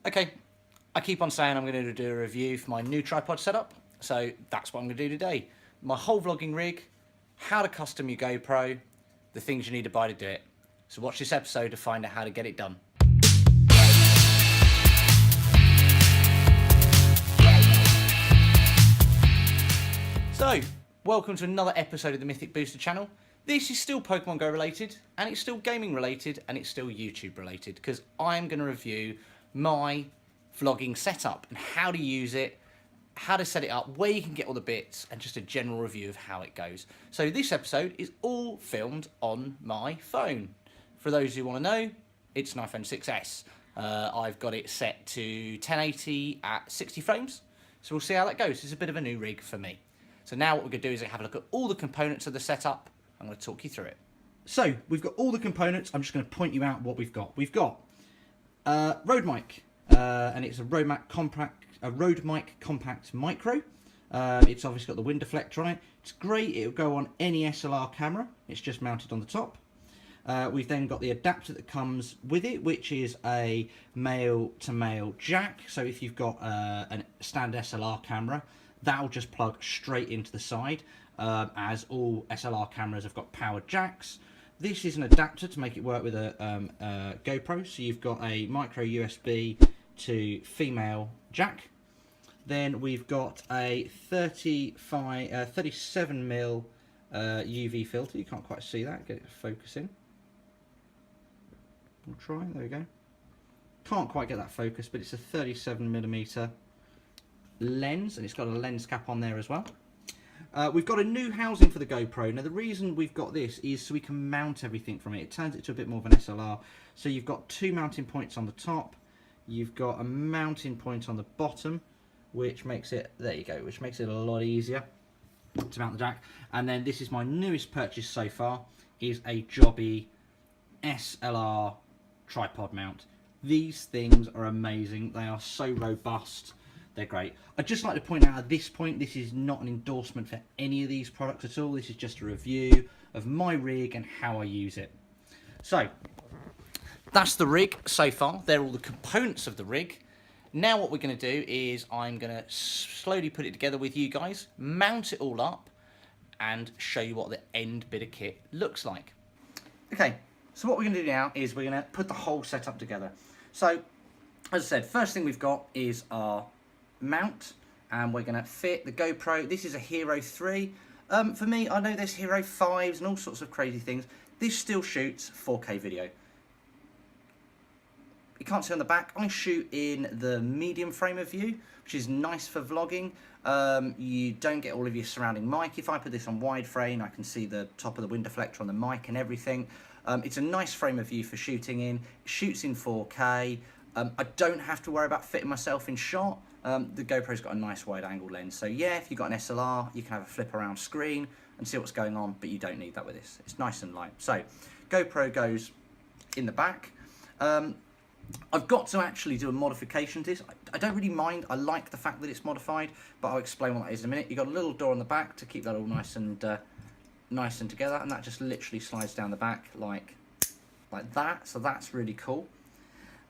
Okay, I keep on saying I'm going to do a review for my new tripod setup, so that's what I'm going to do today. My whole vlogging rig, how to custom your GoPro, the things you need to buy to do it. So watch this episode to find out how to get it done. So, welcome to another episode of the Mythic Booster channel. This is still Pokemon Go related, and it's still gaming related, and it's still YouTube related, because I'm going to review my vlogging setup and how to use it, how to set it up, where you can get all the bits, and just a general review of how it goes. So this episode is all filmed on my phone. For those who want to know, it's an iPhone 6S. I've got it set to 1080 at 60 frames, so we'll see how that goes. It's a bit of a new rig for me. So now what we're going to do is have a look at all the components of the setup. I'm going to talk you through it. So we've got all the components. I'm just going to point you out what we've got. We've got Rode mic, and it's a Rode mic compact micro. It's obviously got the wind deflector on it. It's great. It'll go on any SLR camera. It's just mounted on the top. We've then got the adapter that comes with it, which is a male-to-male jack. So if you've got a standard SLR camera, that'll just plug straight into the side, as all SLR cameras have got powered jacks. This is an adapter to make it work with a GoPro. So you've got a micro USB to female jack. Then we've got a 37mm UV filter. You can't quite see that. Get it focusing. We'll try. There we go. Can't quite get that focus, but it's a 37mm lens, and it's got a lens cap on there as well. We've got a new housing for the GoPro. Now the reason we've got this is so we can mount everything from it. It turns it to a bit more of an SLR. So you've got two mounting points on the top. You've got a mounting point on the bottom, which makes it, there you go, which makes it a lot easier to mount the jack. And then this is my newest purchase so far, is a Jobby SLR tripod mount. These things are amazing. They are so robust. They're great. I'd just like to point out at this point, this is not an endorsement for any of these products at all. This is just a review of my rig and how I use it. So, that's the rig so far. They're all the components of the rig. Now what we're going to do is I'm going to slowly put it together with you guys, mount it all up, and show you what the end bit of kit looks like. Okay, so what we're going to do now is we're going to put the whole setup together. So, as I said, first thing we've got is our mount, and we're going to fit the GoPro. This is a Hero 3. For me, I know there's Hero 5s and all sorts of crazy things. This still shoots 4K video. You can't see on the back, I shoot in the medium frame of view, which is nice for vlogging. You don't get all of your surrounding mic. If I put this on wide frame, I can see the top of the wind deflector on the mic and everything. It's a nice frame of view for shooting in. It shoots in 4K. I don't have to worry about fitting myself in shot. The GoPro's got a nice wide angle lens. So yeah, if you've got an SLR, you can have a flip around screen and see what's going on, but you don't need that with this. It's nice and light. So GoPro goes in the back. I've got to actually do a modification to this. I don't really mind. I like the fact that it's modified, but I'll explain what that is in a minute. You've got a little door on the back to keep that all nice and together, and that just literally slides down the back like that. So that's really cool.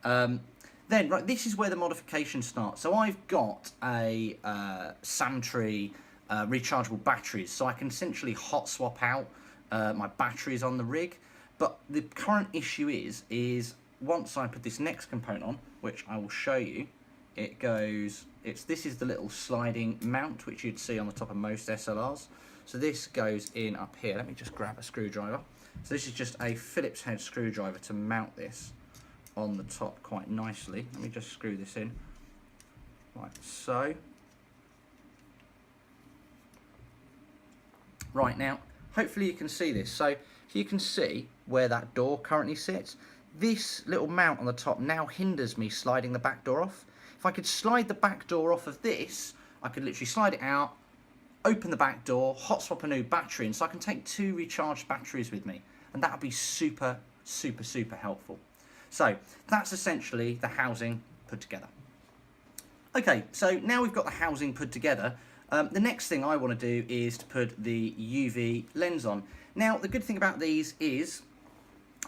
Then, right, this is where the modification starts. So I've got a Samtree rechargeable batteries, so I can essentially hot swap out my batteries on the rig. But the current issue is once I put this next component on, which I will show you, it goes, this is the little sliding mount which you'd see on the top of most SLRs. So this goes in up here. Let me just grab a screwdriver. So this is just a Phillips head screwdriver to mount this on the top quite nicely. Let me just screw this in like so. Right, now hopefully you can see this. So if you can see where that door currently sits, this little mount on the top now hinders me sliding the back door off. If I could slide the back door off of this, I could literally slide it out, open the back door, hot swap a new battery in, so I can take 2 recharged batteries with me, and that would be super helpful. So that's essentially the housing put together. Okay, so now we've got the housing put together, the next thing I want to do is to put the UV lens on. Now the good thing about these is,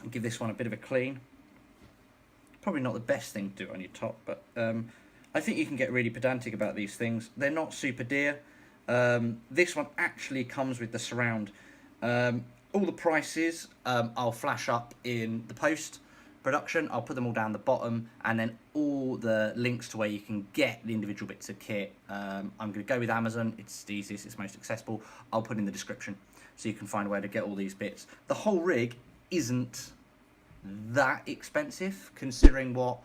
I'll give this one a bit of a clean. Probably not the best thing to do on your top, but I think you can get really pedantic about these things. They're not super dear. This one actually comes with the surround. All the prices I'll flash up in the post production. I'll put them all down the bottom, and then all the links to where you can get the individual bits of kit. I'm going to go with Amazon. It's the easiest, it's most accessible. I'll put in the description so you can find where to get all these bits. The whole rig isn't that expensive considering what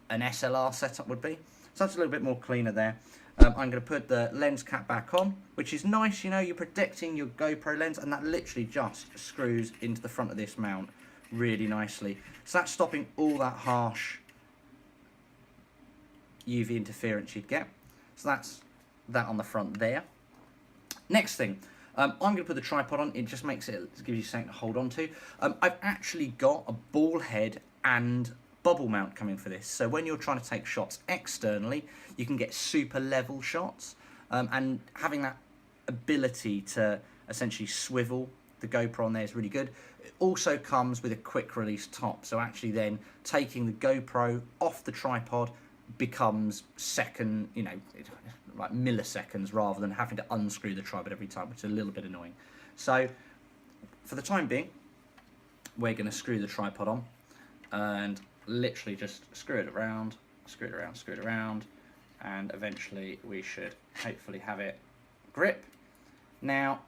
an SLR setup would be. So that's a little bit more cleaner there. I'm going to put the lens cap back on, which is nice. You know, you're protecting your GoPro lens, and that literally just screws into the front of this mount really nicely. So that's stopping all that harsh UV interference you'd get. So that's that on the front there. Next thing, I'm going to put the tripod on. It just makes it gives you something to hold on to. I've actually got a ball head and bubble mount coming for this, so when you're trying to take shots externally, you can get super level shots, and having that ability to essentially swivel the GoPro on there is really good. It also comes with a quick release top, so actually then taking the GoPro off the tripod becomes second, you know, like milliseconds, rather than having to unscrew the tripod every time, which is a little bit annoying. So for the time being, we're going to screw the tripod on and literally just screw it around, and eventually we should hopefully have it grip. Now,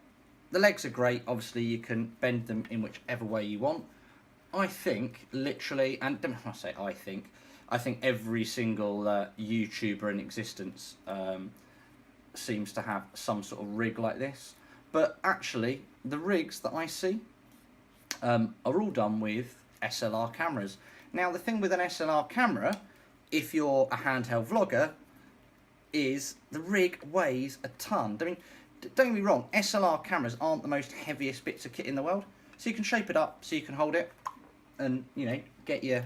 the legs are great. Obviously, you can bend them in whichever way you want. I think, literally, and I say I think every single YouTuber in existence seems to have some sort of rig like this. But actually, the rigs that I see are all done with SLR cameras. Now, the thing with an SLR camera, if you're a handheld vlogger, is the rig weighs a ton. I mean, don't get me wrong, SLR cameras aren't the most heaviest bits of kit in the world, so you can shape it up so you can hold it and, you know, get your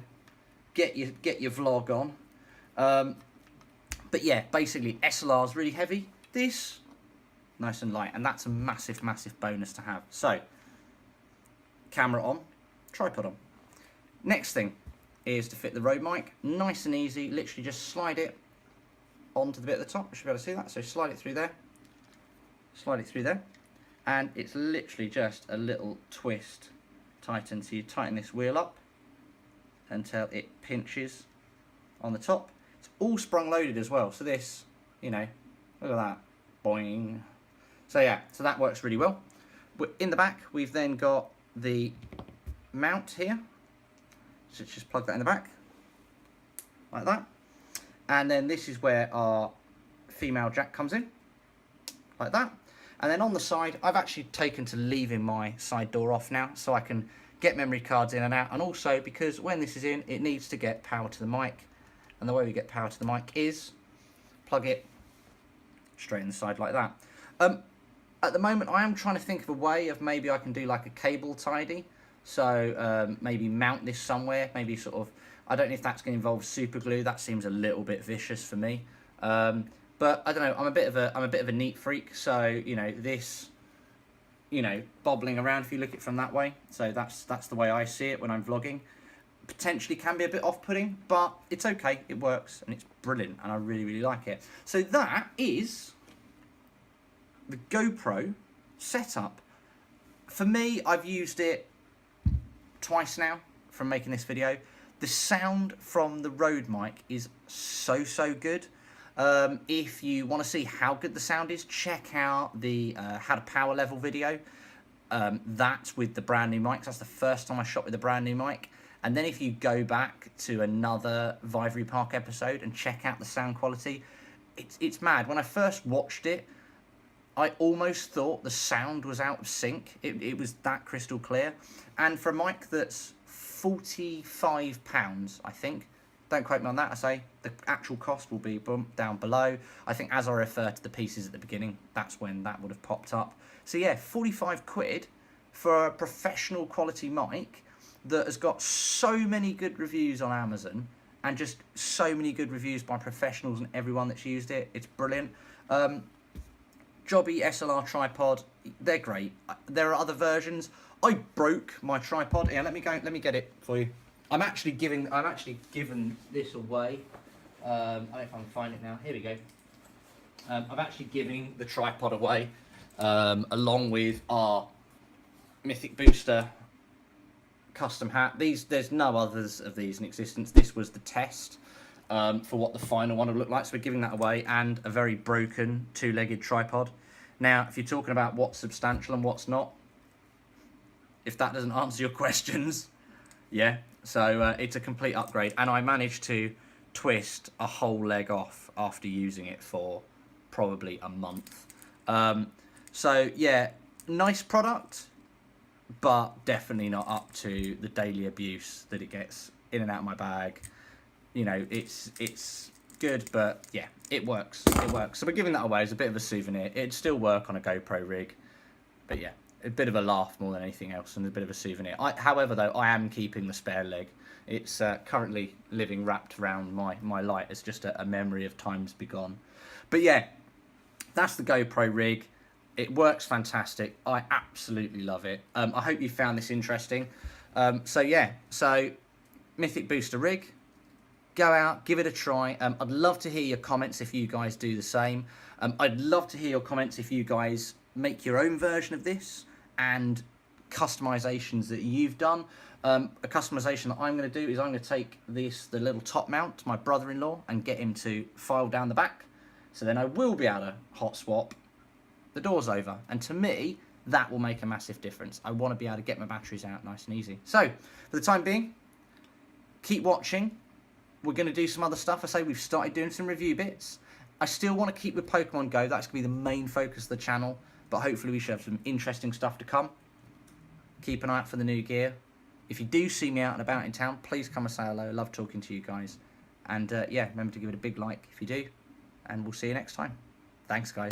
vlog on. But yeah, basically SLR is really heavy. This nice and light, and that's a massive bonus to have. So camera on, tripod on. Next thing is to fit the Rode mic. Nice and easy, literally just slide it onto the bit at the top. You should be able to see that. So slide it through there, and it's literally just a little twist, tighten. So you tighten this wheel up until it pinches on the top. It's all sprung loaded as well, so this, you know, look at that, boing. So yeah, so that works really well. In the back, we've then got the mount here. So just plug that in the back, like that. And then this is where our female jack comes in, like that. And then on the side, I've actually taken to leaving my side door off now, so I can get memory cards in and out. And also because when this is in, it needs to get power to the mic. And the way we get power to the mic is plug it straight in the side like that. At the moment, I am trying to think of a way of maybe I can do like a cable tidy. So maybe mount this somewhere, maybe sort of, I don't know if that's going to involve super glue. That seems a little bit vicious for me. But I don't know, I'm a bit of a neat freak. So, you know, this, you know, bobbling around if you look at it from that way. So that's the way I see it when I'm vlogging. Potentially can be a bit off-putting, but it's okay, it works, and it's brilliant, and I really like it. So that is the GoPro setup. For me, I've used it twice now from making this video. The sound from the Rode mic is so good. If you want to see how good the sound is, check out the how to power level video. That's with the brand new mics. That's the first time I shot with a brand new mic. And then if you go back to another Vivery Park episode and check out the sound quality, it's mad. When I first watched it, I almost thought the sound was out of sync. It was that crystal clear. And for a mic that's £45, I think, don't quote me on that, I say, the actual cost will be down below. I think as I refer to the pieces at the beginning, that's when that would have popped up. So yeah, 45 quid for a professional quality mic that has got so many good reviews on Amazon and just so many good reviews by professionals and everyone that's used it. It's brilliant. Jobby SLR tripod, they're great. There are other versions. I broke my tripod. Yeah, let me get it for you. I'm actually giving this away. I don't know if I can find it now. Here we go. I'm actually giving the tripod away, along with our Mythic Booster custom hat. There's no others of these in existence. This was the test for what the final one would look like. So we're giving that away, and a very broken 2-legged tripod. Now, if you're talking about what's substantial and what's not, if that doesn't answer your questions, yeah. So it's a complete upgrade, and I managed to twist a whole leg off after using it for probably a month. So yeah, nice product, but definitely not up to the daily abuse that it gets in and out of my bag. You know, it's good, but yeah, it works. It works. So we're giving that away as a bit of a souvenir. It'd still work on a GoPro rig, but yeah, a bit of a laugh more than anything else, and a bit of a souvenir. However, though, I am keeping the spare leg. It's currently living wrapped around my light as just a memory of times begone. But yeah, that's the GoPro rig. It works fantastic. I absolutely love it. I hope you found this interesting. So yeah, so Mythic Booster rig. Go out, give it a try. I'd love to hear your comments if you guys do the same. I'd love to hear your comments if you guys make your own version of this and customizations that you've done. A customization that I'm going to do is I'm going to take the little top mount to my brother-in-law and get him to file down the back. So then I will be able to hot swap the doors over. And to me, that will make a massive difference. I want to be able to get my batteries out nice and easy. So for the time being, keep watching. We're going to do some other stuff. I say we've started doing some review bits. I still want to keep with Pokemon Go. That's going to be the main focus of the channel. But hopefully we should have some interesting stuff to come. Keep an eye out for the new gear. If you do see me out and about in town, please come and say hello. I love talking to you guys. And yeah, remember to give it a big like if you do. And we'll see you next time. Thanks, guys.